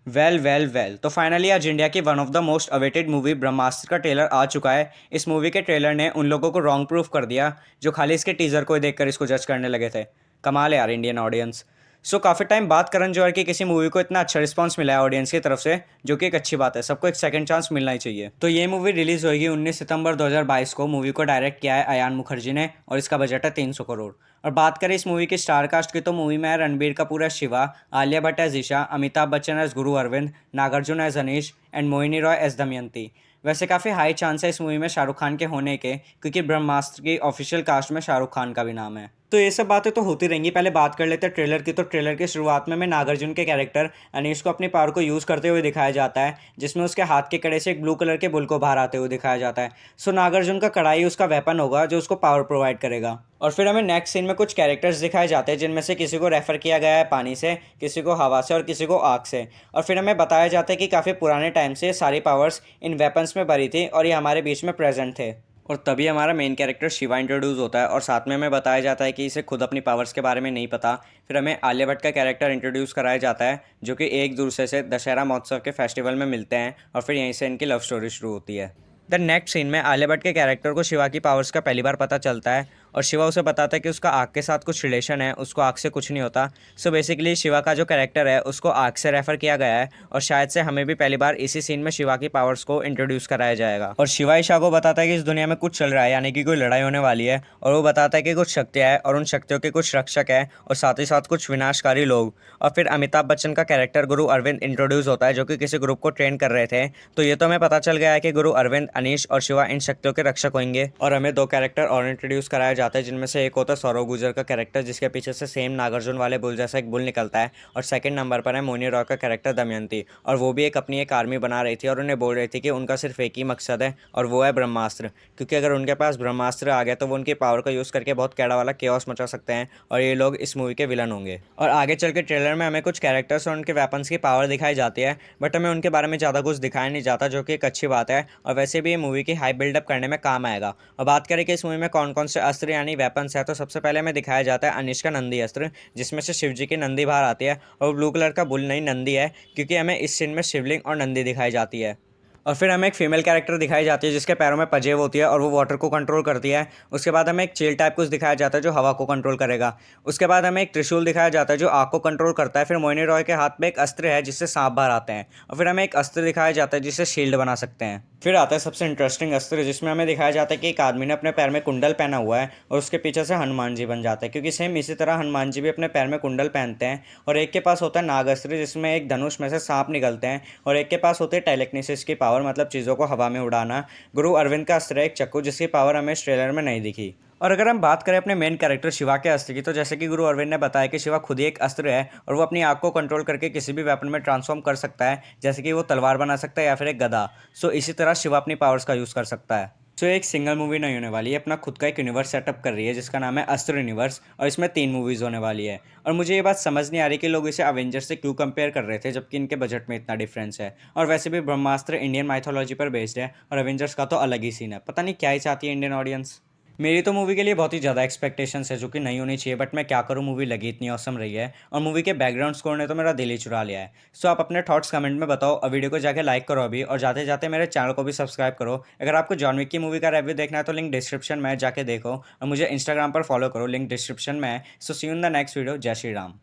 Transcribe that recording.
Well तो finally आज India की one of the most awaited movie Brahmastra का ट्रेलर आ चुका है। इस मूवी के ट्रेलर ने उन लोगों को रॉन्ग प्रूफ कर दिया जो खाली इसके टीजर को ही देखकर इसको जज करने लगे थे। कमाल है यार इंडियन ऑडियंस। काफ़ी टाइम बाद करण जौहर की किसी मूवी को इतना अच्छा रिस्पांस मिला है ऑडियंस की तरफ से, जो कि एक अच्छी बात है। सबको एक सेकंड चांस मिलना ही चाहिए। तो ये मूवी रिलीज होगी 19 सितंबर 2022 को। मूवी को डायरेक्ट किया है अयान मुखर्जी ने और इसका बजट है 300 करोड़। और बात करें इस मूवी की स्टार कास्ट की, तो मूवी में है Ranbir Kapoor as Shiva, Alia Bhatt as Isha, Amitabh Bachchan as Guru Arvind, Nagarjuna as Anish and Mohini Roy as Damayanti. वैसे काफ़ी हाई चांस है इस मूवी में शाहरुख खान के होने के, क्योंकि ब्रह्मास्त्र की ऑफिशियल कास्ट में शाहरुख खान का भी नाम है। तो ये सब बातें तो होती रहेंगी। पहले बात कर लेते हैं ट्रेलर की। तो ट्रेलर की शुरुआत में नागार्जुन के कैरेक्टर अनीश को अपनी पावर को यूज़ करते हुए दिखाया जाता है, जिसमें उसके हाथ के कड़े से एक ब्लू कलर के बुल को बाहर आते हुए दिखाया जाता है। नागार्जुन का कड़ाई उसका वेपन होगा जो उसको पावर प्रोवाइड करेगा। और फिर हमें नेक्स्ट सीन में कुछ कैरेक्टर्स दिखाए जाते हैं, जिनमें से किसी को रेफर किया गया है पानी से, किसी को हवा से और किसी को आग से। और फिर हमें बताया जाता है कि काफ़ी पुराने टाइम से सारी पावर्स इन वेपन्स में भरी थी और ये हमारे बीच में प्रेजेंट थे। और तभी हमारा मेन कैरेक्टर शिवा इंट्रोड्यूस होता है और साथ में हमें बताया जाता है कि इसे खुद अपनी पावर्स के बारे में नहीं पता। फिर हमें आलिया भट्ट का कैरेक्टर इंट्रोड्यूस कराया जाता है, जो कि एक दूसरे से दशहरा महोत्सव के फेस्टिवल में मिलते हैं और फिर यहीं से इनकी लव स्टोरी शुरू होती है। द नेक्स्ट सीन में आलिया भट्ट के कैरेक्टर को शिवा की पावर्स का पहली बार पता चलता है और शिवा उसे बताता है कि उसका आग के साथ कुछ रिलेशन है, उसको आग से कुछ नहीं होता। बेसिकली शिवा का जो कैरेक्टर है उसको आग से रेफर किया गया है और शायद से हमें भी पहली बार इसी सीन में शिवा की पावर्स को इंट्रोड्यूस कराया जाएगा। और शिवा ईशा को बताता है कि इस दुनिया में कुछ चल रहा है, यानी कि कोई लड़ाई होने वाली है। और वो बताता है कि कुछ शक्तियाँ हैं और उन शक्तियों के कुछ रक्षक हैं और साथ ही साथ कुछ विनाशकारी लोग। और फिर अमिताभ बच्चन का कैरेक्टर गुरु अरविंद इंट्रोड्यूस होता है, जो कि किसी ग्रुप को ट्रेन कर रहे थे। तो ये तो हमें पता चल गया है कि गुरु अरविंद, अनीश और शिवा इन शक्तियों के रक्षक होंगे। और हमें दो कैरेक्टर और इंट्रोड्यूस कराया जाता है, जिनमें से एक होता है सौरव गुजर का कैरेक्टर, जिसके पीछे से सेम नागार्जुन वाले बुल जैसा एक बुल निकलता है। और सेकंड नंबर पर है मोहिनी रॉय का कैरेक्टर दमयंती, और वो भी अपनी एक आर्मी बना रही थी और उन्हें बोल रही थी कि उनका सिर्फ एक ही मकसद है और वो है ब्रह्मास्त्र। क्योंकि अगर उनके पास ब्रह्मास्त्र आ गया तो वो उनकी पावर का यूज़ करके बहुत कैड़ा वाला केओस मचा सकते हैं और ये लोग इस मूवी के विलन होंगे। और आगे चल के ट्रेलर में हमें कुछ कैरेक्टर्स और उनके वेपन्स की पावर दिखाई जाती है, बट हमें उनके बारे में ज़्यादा कुछ दिखाया नहीं जाता, जो कि एक अच्छी बात है। और वैसे भी ये मूवी की हाई बिल्डअप करने में काम आएगा। और बात करें कि इस मूवी में कौन कौन से अस्त्र यानी वेपन्स है, तो सबसे पहले हमें दिखाया जाता है अनिश का नंदी अस्त्र, जिसमें से शिव जी की नंदी बाहर आती है। और ब्लू कलर का बुल नहीं नंदी है, क्योंकि हमें इस सीन में शिवलिंग और नंदी दिखाई जाती है। और फिर हमें एक फीमेल कैरेक्टर दिखाई जाती है, जिसके पैरों में पजेब होती है और वो वाटर को कंट्रोल करती है। उसके बाद हमें एक चील टाइप कुछ दिखाया जाता है जो हवा को कंट्रोल करेगा। उसके बाद हमें एक त्रिशूल दिखाया जाता है जो आग को कंट्रोल करता है। फिर मोहिनी रॉय के हाथ में एक अस्त्र है जिससे सांप बाहर आते हैं। और फिर हमें एक अस्त्र दिखाया जाता है जिससे शील्ड बना सकते हैं। फिर आता है सबसे इंटरेस्टिंग अस्त्र, जिसमें हमें दिखाया जाता है कि एक आदमी ने अपने पैर में कुंडल पहना हुआ है और उसके पीछे से हनुमान जी बन जाता है, क्योंकि सेम इसी तरह हनुमान जी भी अपने पैर में कुंडल पहनते हैं। और एक के पास होता है नाग अस्त्र, जिसमें एक धनुष में से सांप निकलते हैं। और एक के पास होती है टेलेक्निसिस की पावर, मतलब चीज़ों को हवा में उड़ाना। गुरु अरविंद का अस्त्र है एक चक्कू, जिसकी पावर हमें इस ट्रेलर में नहीं दिखी। और अगर हम बात करें अपने मेन कैरेक्टर शिवा के अस्त्र की, तो जैसे कि गुरु अरविंद ने बताया कि शिवा खुद ही एक अस्त्र है और वो अपनी आग को कंट्रोल करके किसी भी वेपन में ट्रांसफॉर्म कर सकता है, जैसे कि वो तलवार बना सकता है या फिर एक गदा। इसी तरह शिवा अपनी पावर्स का यूज़ कर सकता है। एक सिंगल मूवी नहीं होने वाली है, अपना खुद का एक यूनिवर्स सेटअप कर रही है जिसका नाम है अस्त्र यूनिवर्स, और इसमें 3 मूवीज़ होने वाली है। और मुझे ये बात समझ नहीं आ रही कि लोग इसे अवेंजर्स से क्यों कंपेयर कर रहे थे, जबकि इनके बजट में इतना डिफरेंस है। और वैसे भी ब्रह्मास्त्र इंडियन माइथोलॉजी पर बेस्ड है और अवेंजर्स का तो अलग ही सीन है। पता नहीं क्या ही चाहती है इंडियन ऑडियंस। मेरी तो मूवी के लिए बहुत ही ज़्यादा एक्सपेक्टेशंस है जो कि नहीं होनी चाहिए, बट मैं क्या करूँ, मूवी लगी इतनी औसम रही है। और मूवी के बैकग्राउंड स्कोर ने तो मेरा दिल ही चुरा लिया है। आप अपने थॉट्स कमेंट में बताओ और वीडियो को जाके लाइक करो अभी, और जाते जाते मेरे चैनल को भी सब्सक्राइब करो। अगर आपको जॉन विक की मूवी का रिव्यू देखना है तो लिंक डिस्क्रिप्शन में है, जाके देखो। और मुझे इंस्टाग्राम पर फॉलो करो, लिंक डिस्क्रिप्शन में है। See you in the next video. जय श्री राम।